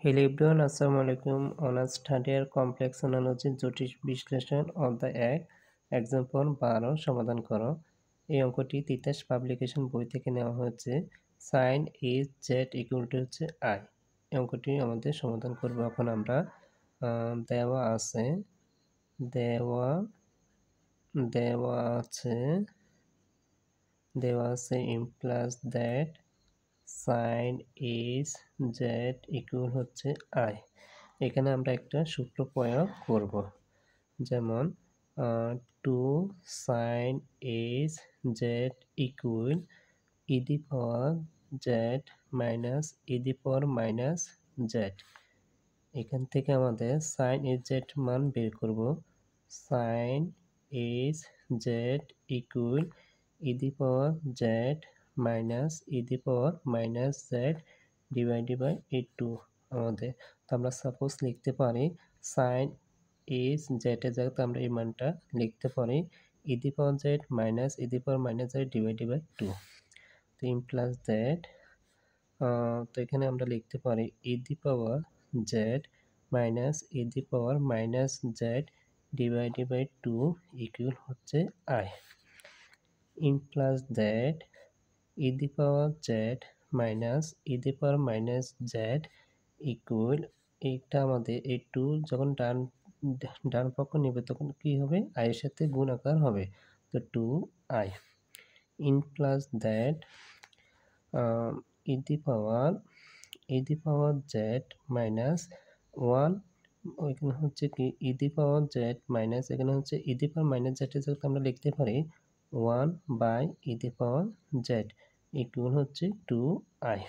Hello everyone, Assalamu alaikum. Honors third year complex analogy জটিল বিশ্লেষণ অধ্যায় 1 এক্সাম্পল 12 সমাধান করো। এই অঙ্কটি তিতাস পাবলিকেশন বই থেকে নেওয়া হয়েছে। Sine is Z equal to হচ্ছে আই। এই অঙ্কটি আমাদের সমাধান করব। এখন আমরা দেওয়া আছে implies that sine is Z equal হচ্ছে আই। এখানে আমরা একটা সূত্র প্রয়োগ করব, যেমন two sine is Z equal E the power Z minus E the power minus Z. এখান থেকে আমাদের সাইন ইজ জেড মান বের করব। Sine is Z equal E the power Z minus E the power minus Z divided by এই two আমাদের। তো আমরা সাপোজ লিখতে পারি সাইন ইজ জেডের জায়গাতে আমরা এই মানটা লিখতে পারি E the power Z minus E the power minus Z divided by two. তো ইমপ্লাস দ্যাট তো এখানে আমরা লিখতে পারি E the power Z minus E the power minus Z divided by two equal হচ্ছে I. Implies that E the power Z minus E the power minus Z equal এইটা আমাদের এই টু যখন ডান পক্ষ নেবে তখন কি হবে, আই এর সাথে গুণ আকার হবে, তো two I. Implies that E the power Z minus one, ওইখানে হচ্ছে কি ই দি পাওয়ার জেড মাইনাস এখানে হচ্ছে ই দি পাওয়ার মাইনাস জেডের জায়গাতে আমরা লিখতে পারি one by e the power z equal হচ্ছে টু আই।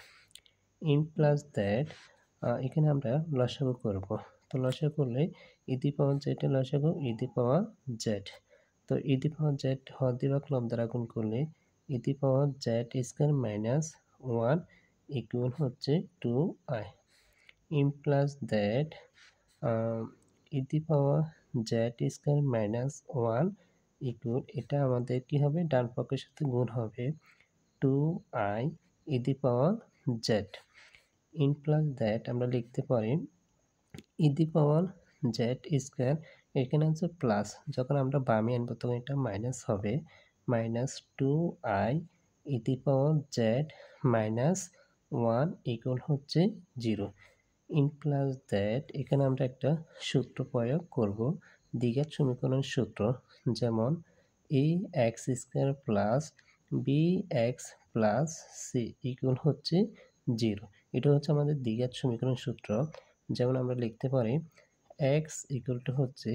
ইমপ্লাস দ্যাট এখানে আমরা লসাগু করব। তো লসাগু করলে ই দি পাওয়ার জেড এর লসাগু ই দি পাওয়ার জেড। তো ই দি পাওয়ার জেড হর দিয়ে বা ক্লব দ্বারা গুণ করলে E the power Z square minus one equal হচ্ছে two I. Implies that E the power Z square minus one equal এটা আমাদের কি হবে, ডান পক্ষের সাথে গুণ হবে two I E the power Z. Implies that আমরা লিখতে পারি E the power Z square, এখানে হচ্ছে প্লাস, যখন আমরা বামে আনবো তখন এটা মাইনাস হবে, minus two I E the power Z minus one equal হচ্ছে জিরো। ইমপ্লাস দ্যাট এখানে আমরা একটা সূত্র প্রয়োগ করব, দ্বিঘাত সমীকরণ সূত্র, যেমন A X square plus B X plus C equal হচ্ছে জিরো। এটা হচ্ছে আমাদের দ্বিঘাত সমীকরণ সূত্র। যেমন আমরা লিখতে পারি এক্স ইকুয়াল টু হচ্ছে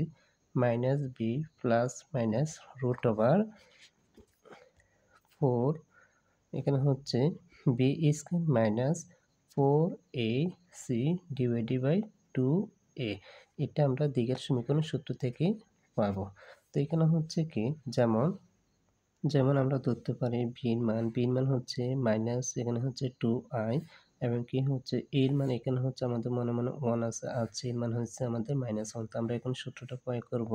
minus B plus minus root over four, এখানে হচ্ছে B square minus four A C divided by two A. এটা আমরা দ্বিঘাত সমীকরণ সূত্র থেকে পাবো। তো এখানে হচ্ছে কি যেমন আমরা ধরতে পারি বির মান হচ্ছে মাইনাস এখানে হচ্ছে টু আই, এবং কি হচ্ছে এর মান এখানে হচ্ছে আমাদের মনে ওয়ান আছে, আর সি এর মান হচ্ছে আমাদের মাইনাস ওয়ান। তো আমরা এখন সূত্রটা প্রয়োগ করব,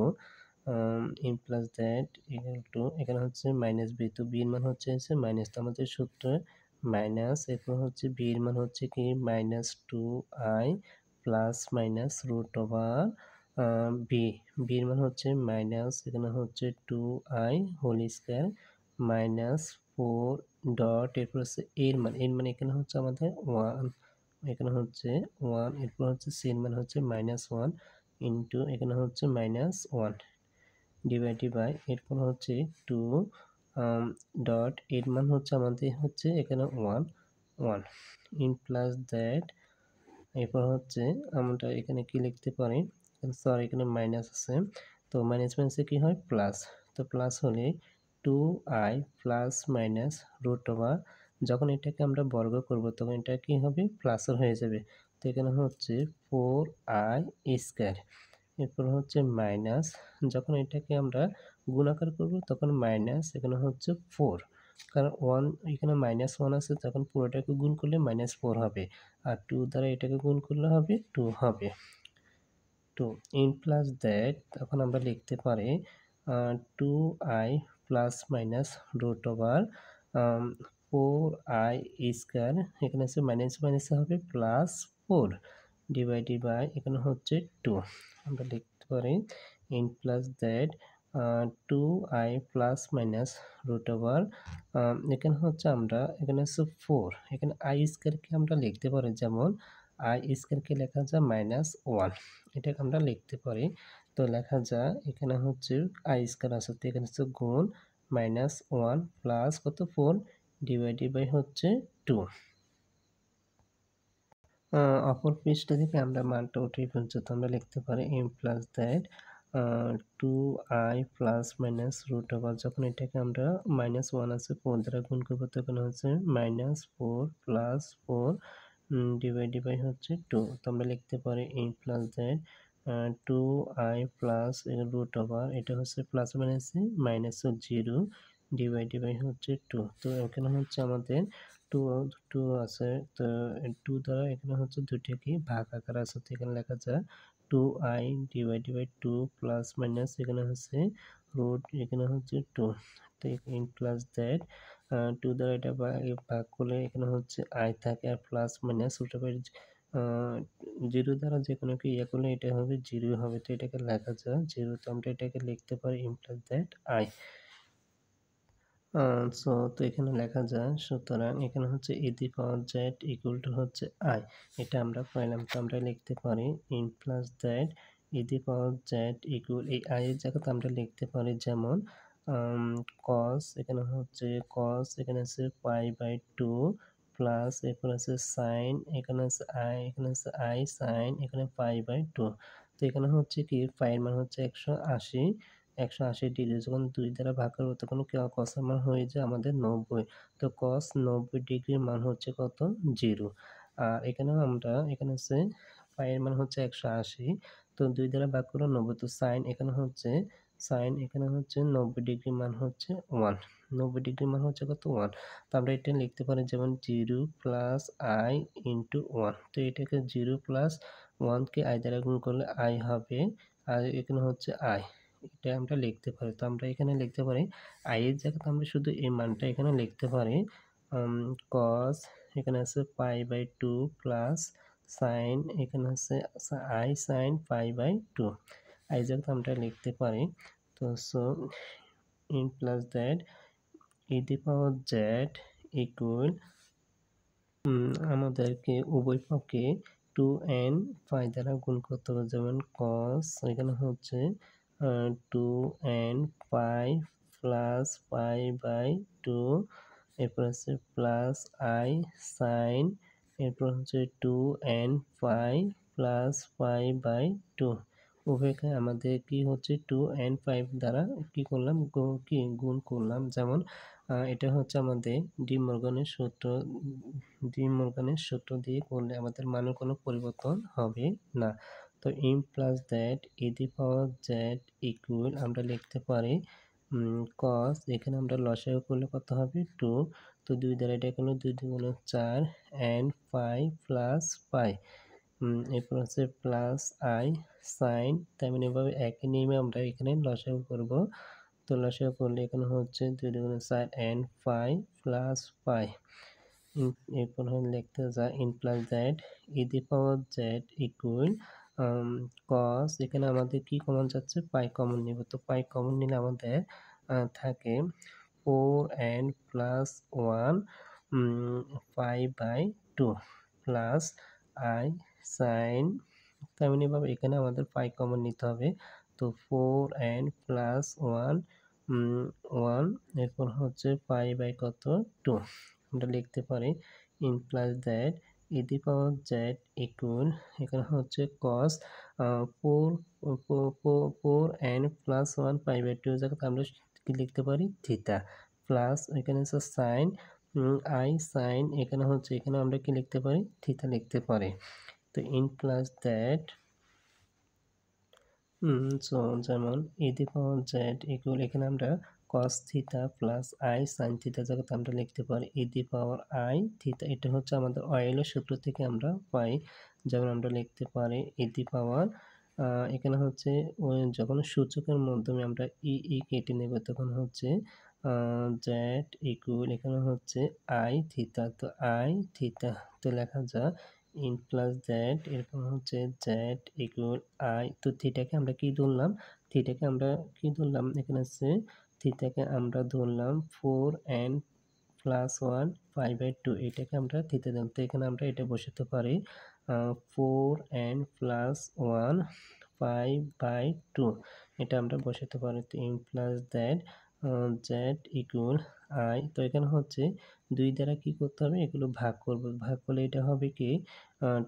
ইমপ্লাস দ্যাট ইকুয়াল টু এখানে হচ্ছে মাইনাস বি, তো বির মান হচ্ছে মাইনাস, তো আমাদের সূত্রে মাইনাস এরপর হচ্ছে বির মান হচ্ছে কি minus two i plus minus root over বির মান হচ্ছে মাইনাস এখানে হচ্ছে two i whole square minus four dot এরপর হচ্ছে এর মান এখানে হচ্ছে আমাদের ওয়ান, এখানে হচ্ছে ওয়ান, এরপর হচ্ছে সি এর মান হচ্ছে মাইনাস ওয়ান ইন্টু এখানে হচ্ছে মাইনাস ওয়ান ডিভাইডেড বাই এরপর হচ্ছে টু ডট এর মান হচ্ছে আমাদের হচ্ছে এখানে ওয়ান ওয়ান। ইমপ্লাস দ্যাট এরপর হচ্ছে আমরা এখানে কি লিখতে পারি, সরি এখানে মাইনাস আছে, তো মাইনাস মাইনাসে কি হয় প্লাস, তো প্লাস হলে two i plus minus root over, যখন এটাকে আমরা বর্গ করব তখন এটা কি হবে প্লাসের হয়ে যাবে, তো এখানে হচ্ছে ফোর আই স্কয়ার, এরপর হচ্ছে মাইনাস, যখন এটাকে আমরা গুণাকার করব তখন মাইনাস এখানে হচ্ছে ফোর, কারণ ওয়ান এখানে মাইনাস ওয়ান আছে, তখন পুরোটাকে গুণ করলে মাইনাস ফোর হবে, আর টু দ্বারা এটাকে গুণ করলে হবে টু হবে টু। ইমপ্লাস দ্যাট তখন আমরা লিখতে পারি two i plus minus root over four i square, এখানে আছে মাইনাস মাইনাসে হবে প্লাস ফোর, ডিভাইডেড বাই এখানে হচ্ছে 2 আমরা লিখতে পারি n plus that 2i plus minus root over এখানে হচ্ছে আমরা এখানে হচ্ছে 4 এখানে i স্কয়ারকে আমরা লিখতে পারি যেমন i স্কয়ারকে লেখা যায় -1 এটাকে আমরা লিখতে পারি তো লেখা যায় এখানে হচ্ছে i স্কয়ার আছে তো এখানে হচ্ছে গুণ -1 প্লাস কত 4 ডিভাইডেড বাই হচ্ছে 2 অপর পৃষ্ঠা থেকে আমরা মানটা উঠিয়ে ফেলছি তো আমরা লিখতে পারি m plus that 2i plus minus root over যখন এটাকে আমরা -1 আছে 4 দ্বারা গুণ করবো তখন হচ্ছে -4 প্লাস 4 ডিভাইডেড বাই হচ্ছে 2 তো আমরা লিখতে পারি m plus that 2i plus root over এটা হচ্ছে প্লাস মাইনাস 0 ডিভাইডেড বাই হচ্ছে 2 তো এখানে হচ্ছে আমাদের 2 আছে তো 2 দ্বারা এখানে হচ্ছে দুইটাকে ভাগ আকার আছে তো এখানে লেখা যায় 2i divided by 2 plus minus এখানে হচ্ছে রুট এখানে হচ্ছে 2 তো ইন প্লাস দ্যাট 2 দ্বারা এটা ভাগ করলে এখানে হচ্ছে i থাকে আর প্লাস মাইনাস রুট ওভার 0 দ্বারা যে কোনো কি ইয়া করলে এটা হবে 0 হবে তো এটাকে লেখা যায় 0 তো আমরা এটাকে লিখতে পারি ইন প্লাস দ্যাট i তো এখানে লেখা যায় সুতরাং এখানে হচ্ছে e the power z equal to হচ্ছে i এটা আমরা পাইলাম তো আমরা লিখতে পারি in plus that e the power z equal এই i এর জায়গাতে আমরা লিখতে পারি যেমন cos এখানে হচ্ছে cos এখানে আছে পাই বাই 2 প্লাস এরপর আছে sin এখানে আছে i এখানে আছে i sin এখানে পাই বাই 2 তো এখানে হচ্ছে কি পাই এর মান হচ্ছে 180 180 ডিগ্রি যখন 2 দ্বারা ভাগ করব তখন cos এর মান হয়ে যায় আমাদের 90 তো cos 90 ডিগ্রির মান হচ্ছে কত 0 আর এখানেও আমরা এখানে হচ্ছে পাই এর মান হচ্ছে 180 তো 2 দ্বারা ভাগ করলে 90 তো sin এখানে হচ্ছে 90 ডিগ্রি মান হচ্ছে 1 90 ডিগ্রি মান হচ্ছে কত 1 তো আমরা এটা লিখতে পারি যেমন 0 প্লাস i ইন্টু 1 তো এটাকে 0 প্লাস 1 কে i দ্বারা গুণ করলে i হবে আর এখানে হচ্ছে i এটা আমরা লিখতে পারি তো আমরা এখানে লিখতে পারি i এর জায়গাতে আমরা শুধু এই মানটা এখানে লিখতে পারি cos এখানে আছে পাই বাই 2 প্লাস sin এখানে আছে i sin pi by 2 i জায়গাতে আমরা লিখতে পারি তো so in plus that e the power z equal আমাদেরকে উভয় পক্ষে 2n পাই দ্বারা গুণ করতে হবে যেমন cos এখানে হচ্ছে 2n pi plus pi by 2 এরপর আছে প্লাস i sin এরপর হচ্ছে 2n pi plus pi by 2 উভয়কে আমাদের কি হচ্ছে 2n পাই দ্বারা কি করলাম গুণ করলাম যেমন এটা হচ্ছে আমাদের ডি মর্গানের সূত্র দিয়ে করলে আমাদের মানের কোনো পরিবর্তন হবে না তো m plus that e the power z equal আমরা লিখতে পারি cos এখানে আমরা লসাগু করলে কত হবে 2 তো 2 দ্বারা এটা করলে 2 2 4 and পাই প্লাস পাই এরপর হচ্ছে প্লাস i sin তাই মানে এভাবে একই নিয়মে আমরা এখানে লসাগু করব তো লসাগু করলে এখানে হচ্ছে 2 2 4 and পাই প্লাস পাই এরপর লিখতে যায় in plus that e the power z equal cos এখানে আমাদের কি কমন যাচ্ছে পাই কমন নিব তো পাই কমন নিলে আমাদের থাকে 4n plus 1 pi by 2 plus i sin তার মানে এভাবে এখানে আমাদের পাই কমন নিতে হবে তো 4n প্লাস 1 1 এরপর হচ্ছে পাই বাই কত 2 আমরা লিখতে পারি in plus that e the power z equal এখানে হচ্ছে cos 4n plus 1 pi by 2 জায়গাতে আমরা কি লিখতে পারি থিটা প্লাস এখানে হচ্ছে sin i sin এখানে হচ্ছে এখানে আমরা কি লিখতে পারি থিটা লিখতে পারি তো in প্লাস দ্যাট যেমন e দি পাওয়ার z ইকুয়াল এখানে আমরা cos theta plus i sin theta জায়গাতে আমরা লিখতে পারি e the power i theta এটা হচ্ছে আমাদের অয়েলের সূত্র থেকে আমরা পাই যেমন আমরা লিখতে পারি e দি পাওয়ার এখানে হচ্ছে যখন সূচকের মাধ্যমে আমরা ই কেটে নেব তখন হচ্ছে z ইকুয়াল এখানে হচ্ছে i থিটা তো i থিটা তো লেখা যায় ইন প্লাস জেড, এরপর হচ্ছে জেড ইকুয়াল আই। তো থিটাকে আমরা কি ধরলাম? থিটাকে আমরা কি ধরলাম? এখানে হচ্ছে থিটাকে আমরা ধরলাম 4n প্লাস 1 5/2, এটাকে আমরা থিটা দিলাম। তো এখানে আমরা এটা বসাতে পারি 4n প্লাস 1 5/2, এটা আমরা বসাতে পারি। তো in plus that Z equal I. তো এখানে হচ্ছে 2 দ্বারা কি করতে হবে? এগুলো ভাগ করব। ভাগ করলে এটা হবে কি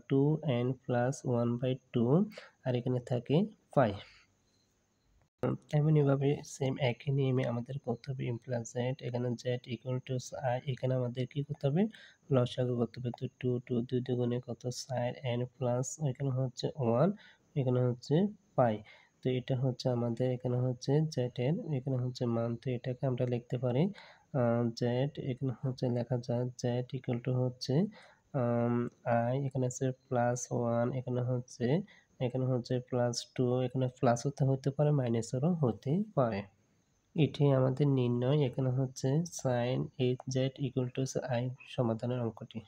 2n প্লাস 1/2, আর এখানে থাকে 5। তেমনিভাবে সেম একই নিয়মে আমাদের করতে হবে m প্লাস z, এখানে z ইকুয়াল টু i, এখানে আমাদের কি করতে হবে? লসাগু করতে হবে। তো 2 2 2 দুগুণে কত? sin n প্লাস এখানে হচ্ছে 1, এখানে হচ্ছে পাই। তো এটা হচ্ছে আমাদের এখানে হচ্ছে z এর এখানে হচ্ছে মান। তো এটাকে আমরা লিখতে পারি z, এখানে হচ্ছে লেখা যায় z ইকুয়াল টু হচ্ছে i, এখানে আছে প্লাস 1, এখানে হচ্ছে +2, এখানে প্লাস হতে পারে মাইনাসেরও হতে পারে। এটি আমাদের নির্ণয়। এখানে হচ্ছে sin hz equal to i সমাধানের অঙ্কটি।